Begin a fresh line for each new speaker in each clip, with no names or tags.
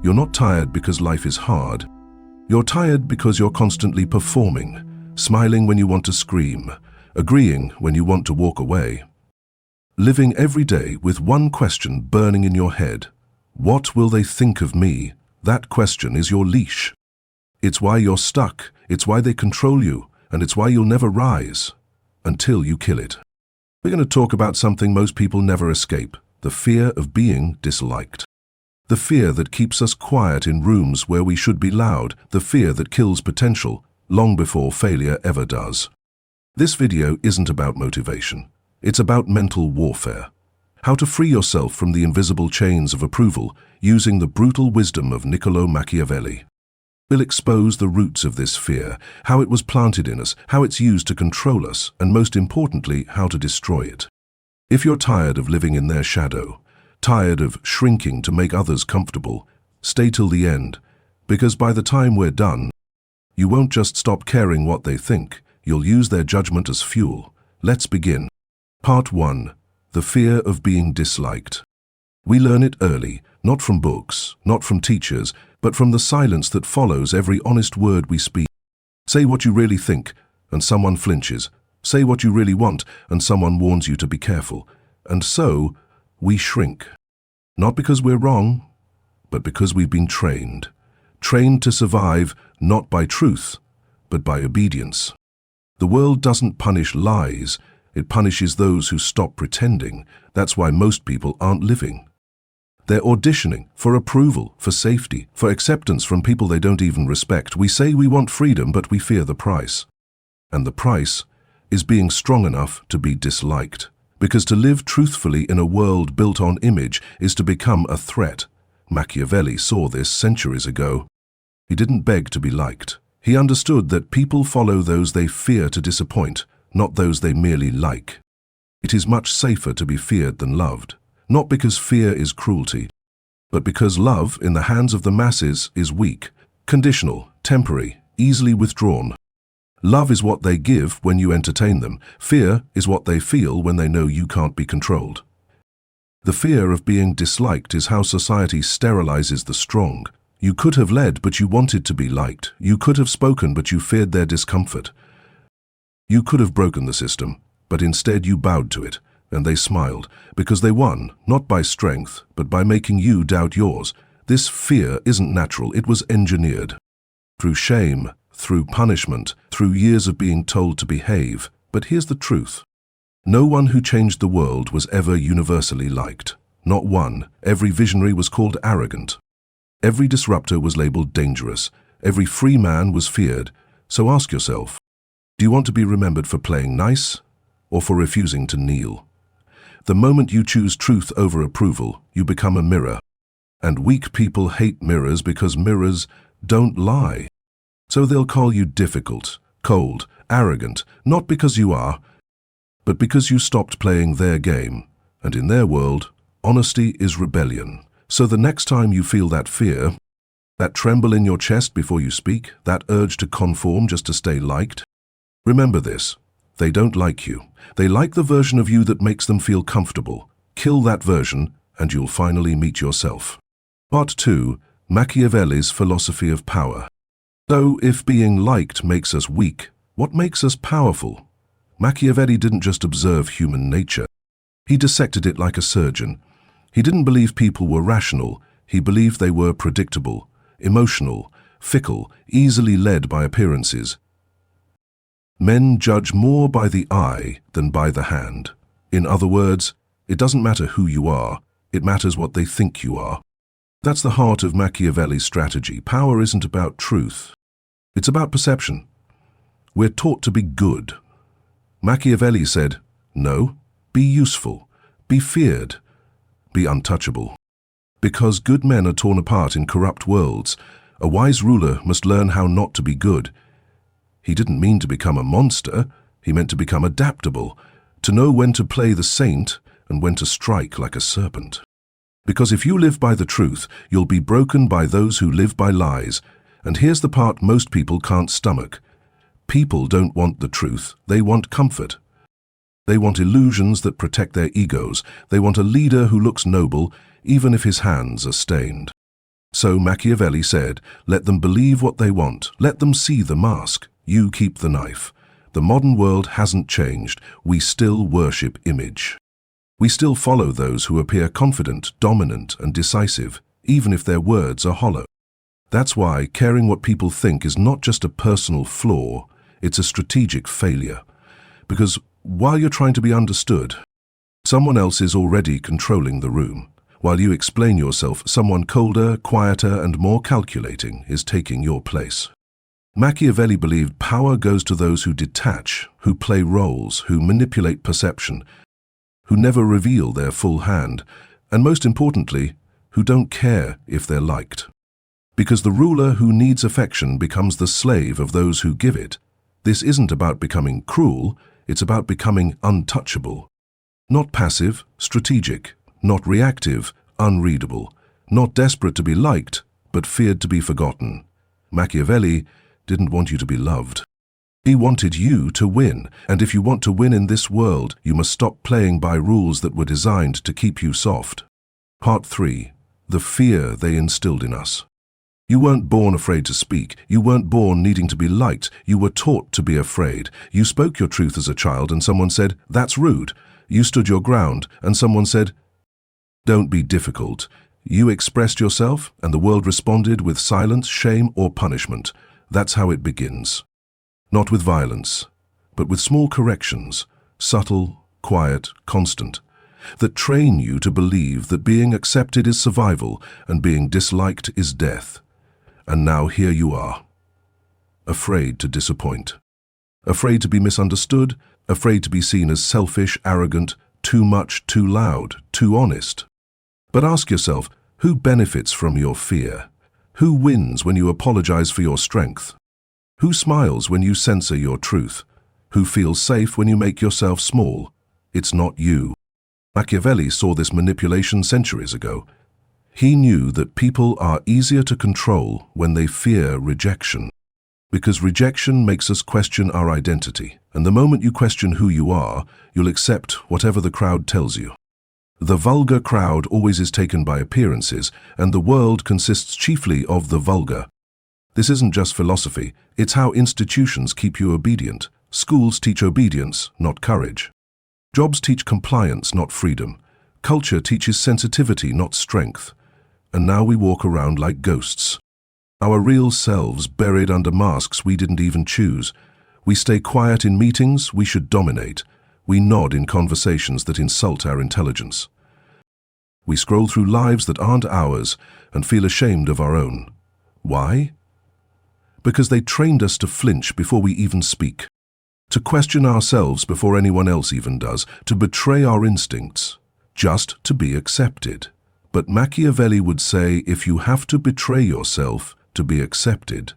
You're not tired because life is hard. You're tired because you're constantly performing, smiling when you want to scream, agreeing when you want to walk away. Living every day with one question burning in your head. What will they think of me? That question is your leash. It's why you're stuck, it's why they control you, and it's why you'll never rise until you kill it. We're going to talk about something most people never escape, the fear of being disliked. The fear that keeps us quiet in rooms where we should be loud, the fear that kills potential long before failure ever does. This video isn't about motivation. It's about mental warfare. How to free yourself from the invisible chains of approval using the brutal wisdom of Niccolò Machiavelli. We'll expose the roots of this fear, how it was planted in us, how it's used to control us, and most importantly, how to destroy it. If you're tired of living in their shadow, tired of shrinking to make others comfortable, stay till the end, because by the time we're done, you won't just stop caring what they think, you'll use their judgment as fuel. Let's begin. Part 1. The fear of being disliked. We learn it early, not from books, not from teachers, but from the silence that follows every honest word we speak. Say what you really think, and someone flinches. Say what you really want, and someone warns you to be careful. And so, we shrink. Not because we're wrong, but because we've been trained. Trained to survive, not by truth, but by obedience. The world doesn't punish lies, it punishes those who stop pretending. That's why most people aren't living. They're auditioning for approval, for safety, for acceptance from people they don't even respect. We say we want freedom, but we fear the price. And the price is being strong enough to be disliked. Because to live truthfully in a world built on image is to become a threat. Machiavelli saw this centuries ago. He didn't beg to be liked. He understood that people follow those they fear to disappoint, not those they merely like. It is much safer to be feared than loved. Not because fear is cruelty, but because love in the hands of the masses is weak, conditional, temporary, easily withdrawn. Love is what they give when you entertain them. Fear is what they feel when they know you can't be controlled. The fear of being disliked is how society sterilizes the strong. You could have led, but you wanted to be liked. You could have spoken, but you feared their discomfort. You could have broken the system, but instead you bowed to it. And they smiled, because they won, not by strength, but by making you doubt yours. This fear isn't natural, it was engineered. Through shame, through punishment, through years of being told to behave. But here's the truth. No one who changed the world was ever universally liked. Not one. Every visionary was called arrogant. Every disruptor was labeled dangerous. Every free man was feared. So ask yourself, do you want to be remembered for playing nice, or for refusing to kneel? The moment you choose truth over approval, you become a mirror. And weak people hate mirrors because mirrors don't lie. So they'll call you difficult, cold, arrogant, not because you are, but because you stopped playing their game. And in their world, honesty is rebellion. So the next time you feel that fear, that tremble in your chest before you speak, that urge to conform just to stay liked, remember this. They don't like you. They like the version of you that makes them feel comfortable. Kill that version, and you'll finally meet yourself. Part 2. Machiavelli's philosophy of power. So, if being liked makes us weak, what makes us powerful? Machiavelli didn't just observe human nature. He dissected it like a surgeon. He didn't believe people were rational. He believed they were predictable, emotional, fickle, easily led by appearances. Men judge more by the eye than by the hand. In other words, it doesn't matter who you are, it matters what they think you are. That's the heart of Machiavelli's strategy. Power isn't about truth. It's about perception. We're taught to be good. Machiavelli said, no, be useful, be feared, be untouchable. Because good men are torn apart in corrupt worlds, a wise ruler must learn how not to be good. He didn't mean to become a monster, he meant to become adaptable, to know when to play the saint and when to strike like a serpent. Because if you live by the truth, you'll be broken by those who live by lies. And here's the part most people can't stomach. People don't want the truth, they want comfort. They want illusions that protect their egos. They want a leader who looks noble, even if his hands are stained. So Machiavelli said, let them believe what they want, let them see the mask, you keep the knife. The modern world hasn't changed, we still worship image. We still follow those who appear confident, dominant, and decisive, even if their words are hollow. That's why caring what people think is not just a personal flaw, it's a strategic failure. Because while you're trying to be understood, someone else is already controlling the room. While you explain yourself, someone colder, quieter, and more calculating is taking your place. Machiavelli believed power goes to those who detach, who play roles, who manipulate perception, who never reveal their full hand, and most importantly, who don't care if they're liked. Because the ruler who needs affection becomes the slave of those who give it. This isn't about becoming cruel, it's about becoming untouchable. Not passive, strategic. Not reactive, unreadable. Not desperate to be liked, but feared to be forgotten. Machiavelli didn't want you to be loved. He wanted you to win, and if you want to win in this world, you must stop playing by rules that were designed to keep you soft. Part 3. The fear they instilled in us. You weren't born afraid to speak. You weren't born needing to be liked. You were taught to be afraid. You spoke your truth as a child and someone said, that's rude. You stood your ground and someone said, don't be difficult. You expressed yourself, and the world responded with silence, shame, or punishment. That's how it begins. Not with violence, but with small corrections, subtle, quiet, constant, that train you to believe that being accepted is survival and being disliked is death. And now here you are, afraid to disappoint, afraid to be misunderstood, afraid to be seen as selfish, arrogant, too much, too loud, too honest. But ask yourself, who benefits from your fear? Who wins when you apologize for your strength? Who smiles when you censor your truth? Who feels safe when you make yourself small? It's not you. Machiavelli saw this manipulation centuries ago. He knew that people are easier to control when they fear rejection. Because rejection makes us question our identity, and the moment you question who you are, you'll accept whatever the crowd tells you. The vulgar crowd always is taken by appearances, and the world consists chiefly of the vulgar. This isn't just philosophy, it's how institutions keep you obedient. Schools teach obedience, not courage. Jobs teach compliance, not freedom. Culture teaches sensitivity, not strength. And now we walk around like ghosts. Our real selves buried under masks we didn't even choose. We stay quiet in meetings we should dominate. We nod in conversations that insult our intelligence. We scroll through lives that aren't ours and feel ashamed of our own. Why? Because they trained us to flinch before we even speak, to question ourselves before anyone else even does, to betray our instincts, just to be accepted. But Machiavelli would say if you have to betray yourself to be accepted,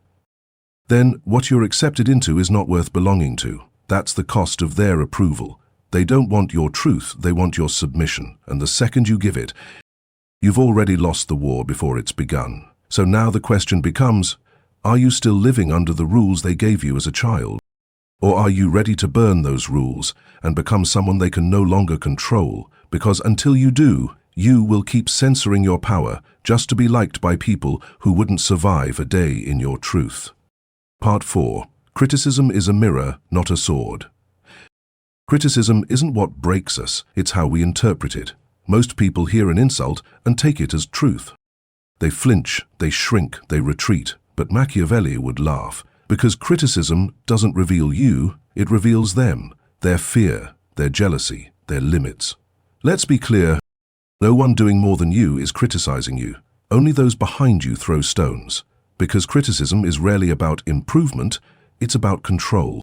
then what you're accepted into is not worth belonging to. That's the cost of their approval. They don't want your truth, they want your submission. And the second you give it, you've already lost the war before it's begun. So now the question becomes, are you still living under the rules they gave you as a child? Or are you ready to burn those rules and become someone they can no longer control? Because until you do, you will keep censoring your power just to be liked by people who wouldn't survive a day in your truth. Part 4. Criticism is a mirror, not a sword. Criticism isn't what breaks us, it's how we interpret it. Most people hear an insult and take it as truth. They flinch, they shrink, they retreat. But Machiavelli would laugh, because criticism doesn't reveal you, it reveals them, their fear, their jealousy, their limits. Let's be clear, no one doing more than you is criticizing you. Only those behind you throw stones. Because criticism is rarely about improvement, it's about control.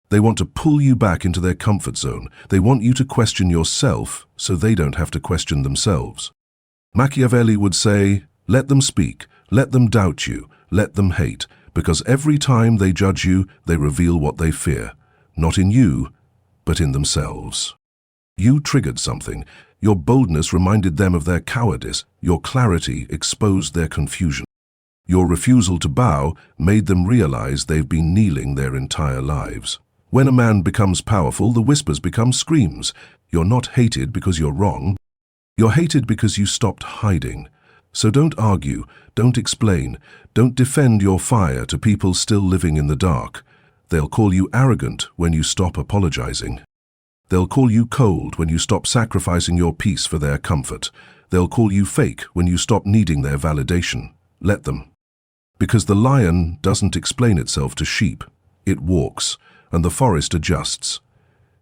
They want to pull you back into their comfort zone. They want you to question yourself so they don't have to question themselves. Machiavelli would say, let them speak, let them doubt you, let them hate, because every time they judge you, they reveal what they fear, not in you, but in themselves. You triggered something. Your boldness reminded them of their cowardice. Your clarity exposed their confusion. Your refusal to bow made them realize they've been kneeling their entire lives. When a man becomes powerful, the whispers become screams. You're not hated because you're wrong. You're hated because you stopped hiding. So don't argue, don't explain, don't defend your fire to people still living in the dark. They'll call you arrogant when you stop apologizing. They'll call you cold when you stop sacrificing your peace for their comfort. They'll call you fake when you stop needing their validation. Let them. Because the lion doesn't explain itself to sheep. It walks, and the forest adjusts.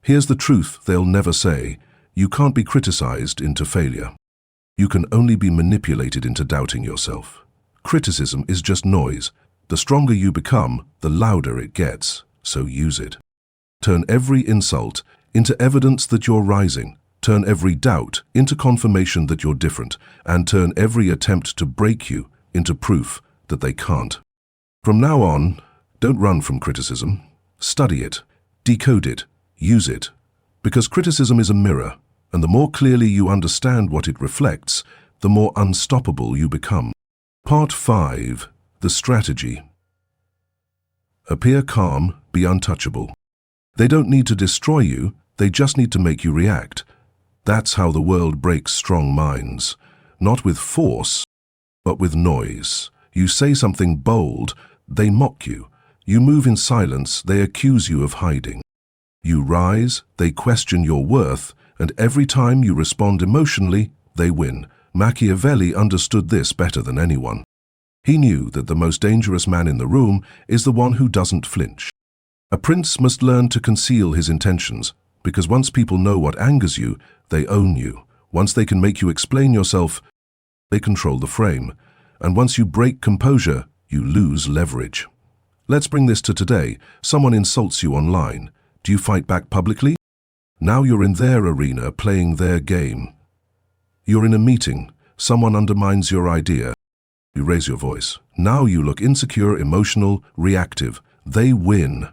Here's the truth they'll never say. You can't be criticized into failure. You can only be manipulated into doubting yourself. Criticism is just noise. The stronger you become, the louder it gets, so use it. Turn every insult into evidence that you're rising. Turn every doubt into confirmation that you're different, and turn every attempt to break you into proof that they can't. From now on, don't run from criticism. Study it, decode it, use it. Because criticism is a mirror, and the more clearly you understand what it reflects, the more unstoppable you become. Part 5. The strategy. Appear calm, be untouchable. They don't need to destroy you, they just need to make you react. That's how the world breaks strong minds. Not with force, but with noise. You say something bold, they mock you. You move in silence, they accuse you of hiding. You rise, they question your worth, and every time you respond emotionally, they win. Machiavelli understood this better than anyone. He knew that the most dangerous man in the room is the one who doesn't flinch. A prince must learn to conceal his intentions, because once people know what angers you, they own you. Once they can make you explain yourself, they control the frame. And once you break composure, you lose leverage. Let's bring this to today. Someone insults you online. Do you fight back publicly? Now you're in their arena playing their game. You're in a meeting. Someone undermines your idea. You raise your voice. Now you look insecure, emotional, reactive. They win.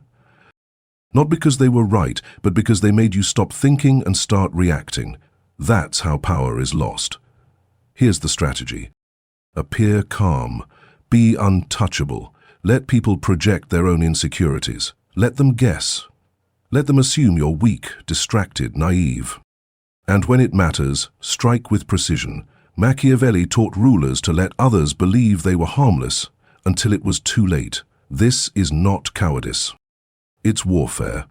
Not because they were right, but because they made you stop thinking and start reacting. That's how power is lost. Here's the strategy. Appear calm. Be untouchable. Let people project their own insecurities. Let them guess. Let them assume you're weak, distracted, naive. And when it matters, strike with precision. Machiavelli taught rulers to let others believe they were harmless until it was too late. This is not cowardice. It's warfare.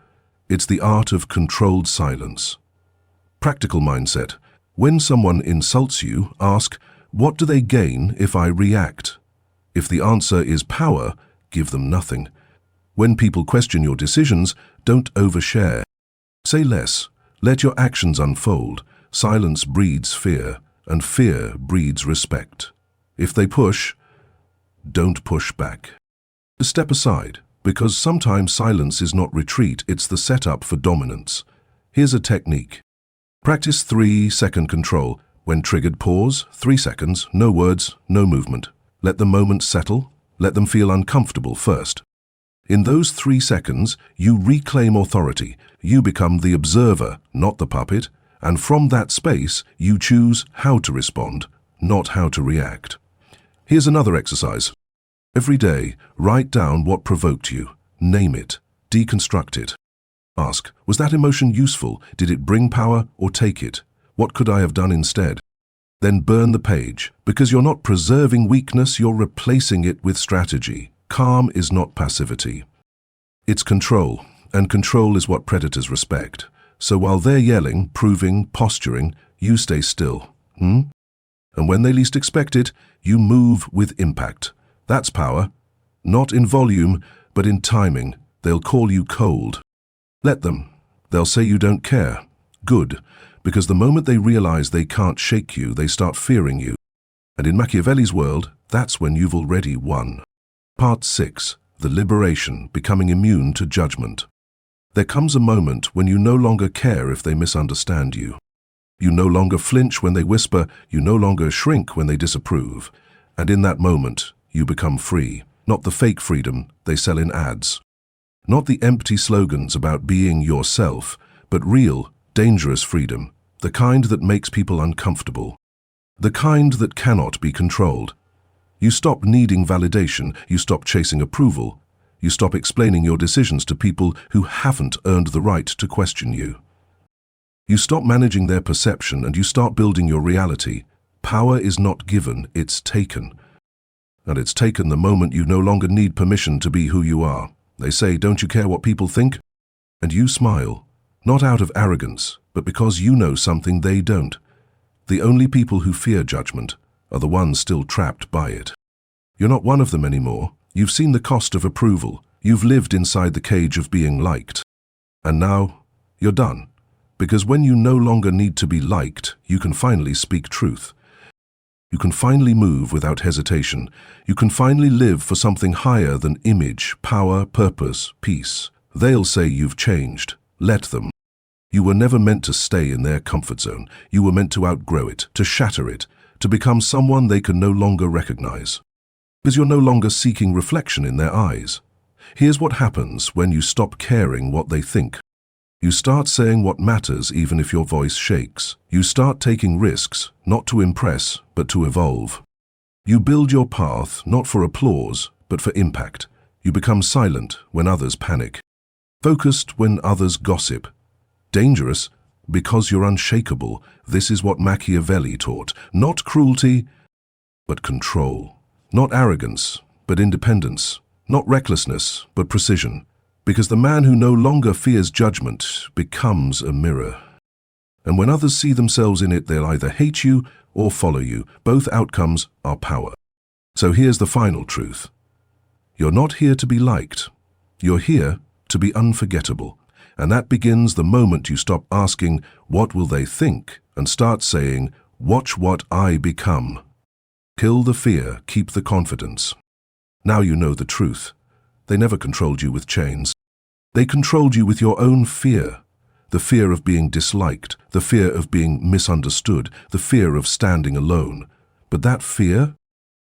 It's the art of controlled silence. Practical mindset. When someone insults you, ask, what do they gain if I react? If the answer is power, give them nothing. When people question your decisions, don't overshare. Say less. Let your actions unfold. Silence breeds fear, and fear breeds respect. If they push, don't push back. Step aside, because sometimes silence is not retreat, it's the setup for dominance. Here's a technique. Practice 3-second control. When triggered, pause, 3 seconds, no words, no movement. Let the moment settle. Let them feel uncomfortable first. In those 3 seconds, you reclaim authority. You become the observer, not the puppet. And from that space, you choose how to respond, not how to react. Here's another exercise. Every day, write down what provoked you. Name it. Deconstruct it. Ask, was that emotion useful? Did it bring power or take it? What could I have done instead? Then burn the page. Because you're not preserving weakness, you're replacing it with strategy. Calm is not passivity. It's control, and control is what predators respect. So while they're yelling, proving, posturing, you stay still. And when they least expect it, you move with impact. That's power. Not in volume, but in timing. They'll call you cold. Let them. They'll say you don't care. Good. Because the moment they realize they can't shake you, they start fearing you. And in Machiavelli's world, that's when you've already won. Part 6. The liberation, becoming immune to judgment. There comes a moment when you no longer care if they misunderstand you. You no longer flinch when they whisper, you no longer shrink when they disapprove. And in that moment, you become free. Not the fake freedom they sell in ads. Not the empty slogans about being yourself, but real, dangerous freedom, the kind that makes people uncomfortable. The kind that cannot be controlled. You stop needing validation, you stop chasing approval, you stop explaining your decisions to people who haven't earned the right to question you. You stop managing their perception and you start building your reality, Power is not given, it's taken. And it's taken the moment you no longer need permission to be who you are. They say, "Don't you care what people think?" And you smile, not out of arrogance, but because you know something they don't. The only people who fear judgment are the ones still trapped by it. You're not one of them anymore. You've seen the cost of approval. You've lived inside the cage of being liked. And now, you're done. Because when you no longer need to be liked, you can finally speak truth. You can finally move without hesitation. You can finally live for something higher than image, power, purpose, peace. They'll say you've changed. Let them. You were never meant to stay in their comfort zone. You were meant to outgrow it, to shatter it, to become someone they can no longer recognize. Because you're no longer seeking reflection in their eyes. Here's what happens when you stop caring what they think. You start saying what matters even if your voice shakes. You start taking risks, not to impress, but to evolve. You build your path not for applause, but for impact. You become silent when others panic. Focused when others gossip. Dangerous because you're unshakable. This is what Machiavelli taught. Not cruelty, but control. Not arrogance, but independence. Not recklessness, but precision. Because the man who no longer fears judgment becomes a mirror. And when others see themselves in it, they'll either hate you or follow you. Both outcomes are power. So here's the final truth. You're not here to be liked. You're here to be unforgettable. And that begins the moment you stop asking, "What will they think?" and start saying, "Watch what I become." Kill the fear, keep the confidence. Now you know the truth. They never controlled you with chains. They controlled you with your own fear. The fear of being disliked, the fear of being misunderstood, the fear of standing alone. But that fear,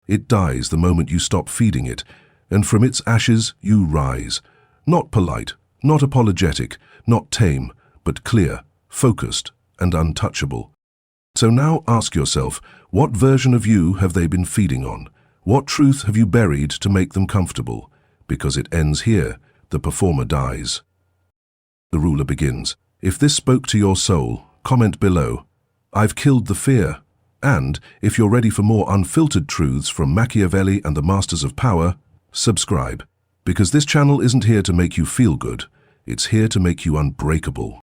it dies the moment you stop feeding it, and from its ashes you rise. Not polite, not apologetic, not tame, but clear, focused, and untouchable. So now ask yourself, what version of you have they been feeding on? What truth have you buried to make them comfortable? Because it ends here, the performer dies. The ruler begins. If this spoke to your soul, comment below. I've killed the fear. And if you're ready for more unfiltered truths from Machiavelli and the Masters of Power, subscribe. Because this channel isn't here to make you feel good, it's here to make you unbreakable.